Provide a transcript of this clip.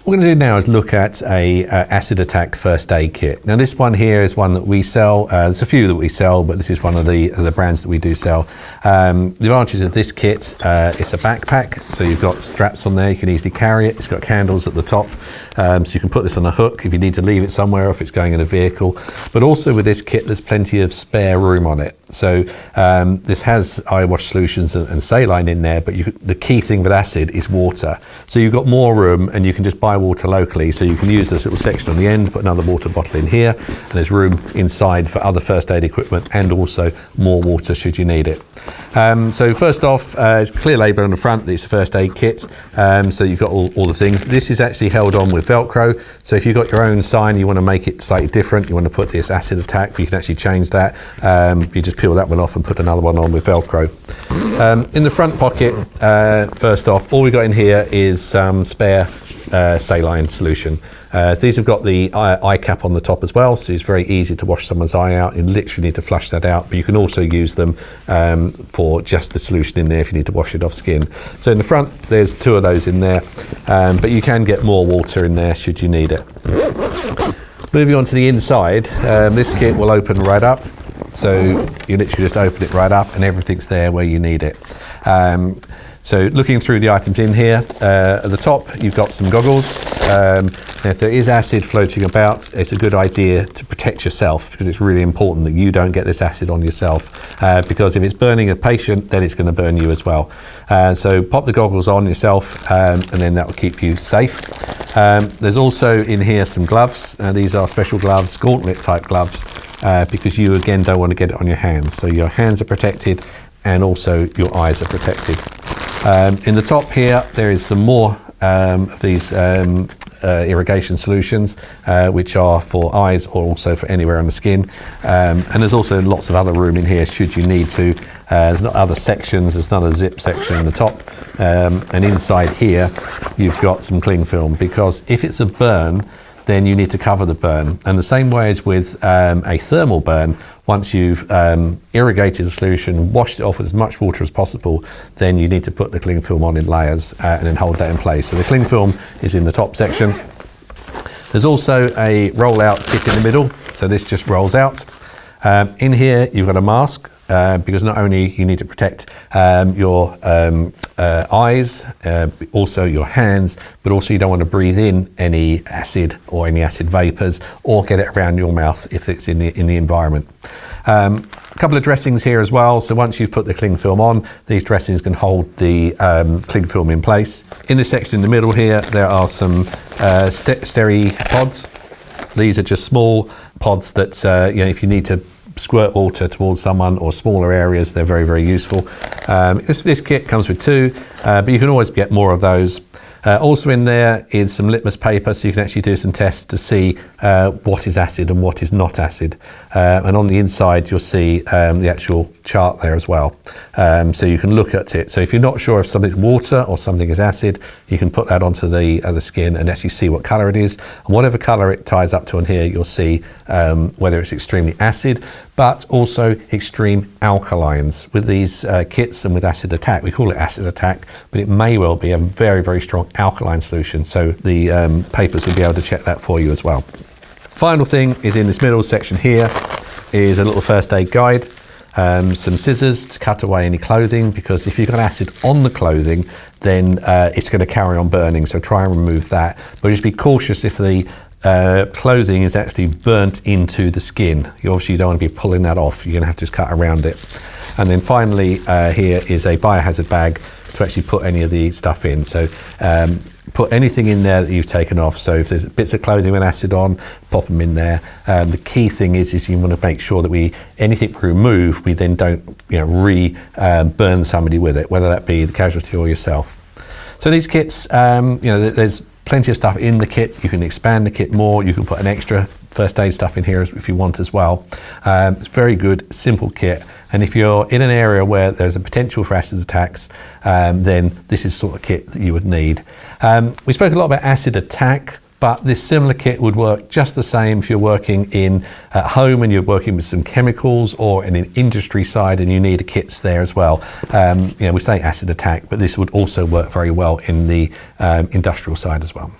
What we're going to do now is look at a acid attack first aid kit. Now this one here is one that we sell. There's a few that we sell, but this is one of the brands that we do sell. The advantage of this kit, it's a backpack, so you've got straps on there, you can easily carry it. It's got candles at the top, so you can put this on a hook if you need to leave it somewhere, or if it's going in a vehicle. But also with this kit, there's plenty of spare room on it. So this has eye wash solutions and saline in there, but the key thing with acid is water. So you've got more room, and you can just buy water locally. So you can use this little section on the end, put another water bottle in here, and there's room inside for other first aid equipment and also more water should you need it. So first off, it's clear label on the front that it's a first aid kit. So you've got all the things. This is actually held on with Velcro. So if you've got your own sign, you want to make it slightly different, you want to put this acid attack, you can actually change that. You just peel that one off and put another one on with Velcro. In the front pocket, first off, all we got in here is some spare saline solution. These have got the eye cap on the top as well, so it's very easy to wash someone's eye out. You literally need to flush that out, but you can also use them for just the solution in there if you need to wash it off skin. So in the front, there's 2 of those in there, but you can get more water in there should you need it. Moving on to the inside, this kit will open right up. So you literally just open it right up and everything's there where you need it. So looking through the items in here, at the top you've got some goggles. If there is acid floating about, it's a good idea to protect yourself, because it's really important that you don't get this acid on yourself, because if it's burning a patient, then it's going to burn you as well. So pop the goggles on yourself, and then that will keep you safe. There's also in here some gloves. These are special gloves, gauntlet type gloves, because you again don't want to get it on your hands. So your hands are protected and also your eyes are protected. In the top here, there is some more of these irrigation solutions, which are for eyes or also for anywhere on the skin. And there's also lots of other room in here should you need to. There's not other sections, there's another zip section in the top. And inside here, you've got some cling film, because if it's a burn, then you need to cover the burn. And the same way as with a thermal burn, once you've irrigated the solution, washed it off with as much water as possible, then you need to put the cling film on in layers and then hold that in place. So the cling film is in the top section. There's also a roll-out kit in the middle, so this just rolls out. In here, you've got a mask, because not only you need to protect your eyes, also your hands, but also you don't want to breathe in any acid or any acid vapors or get it around your mouth if it's in the environment. A couple of dressings here as well. So once you've put the cling film on, these dressings can hold the cling film in place. In this section in the middle here, there are some steri pods. These are just small pods that, if you need to squirt water towards someone or smaller areas, they're very, very useful. This kit comes with 2, but you can always get more of those. Also in there is some litmus paper, so you can actually do some tests to see what is acid and what is not acid. And on the inside, you'll see the actual chart there as well. So you can look at it. So if you're not sure if something's water or something is acid, you can put that onto the skin and actually see what color it is. And whatever color it ties up to on here, you'll see whether it's extremely acid, but also extreme alkalines. With these kits and with acid attack, we call it acid attack, but it may well be a very, very strong alkaline solution. So the papers will be able to check that for you as well. Final thing is in this middle section here is a little first aid guide. Some scissors to cut away any clothing, because if you've got acid on the clothing, then it's going to carry on burning, so try and remove that. But just be cautious if the clothing is actually burnt into the skin. You obviously don't want to be pulling that off, you're going to have to just cut around it. And then finally here is a biohazard bag to actually put any of the stuff in. So put anything in there that you've taken off. So if there's bits of clothing with acid on, pop them in there. The key thing is you want to make sure that anything we remove, we then don't burn somebody with it, whether that be the casualty or yourself. So these kits, there's plenty of stuff in the kit. You can expand the kit more. You can put an extra first aid stuff in here if you want as well. It's very good, simple kit. And if you're in an area where there's a potential for acid attacks, then this is the sort of kit that you would need. We spoke a lot about acid attack, but this similar kit would work just the same if you're working at home and you're working with some chemicals, or in an industry side and you need kits there as well. We say acid attack, but this would also work very well in the industrial side as well.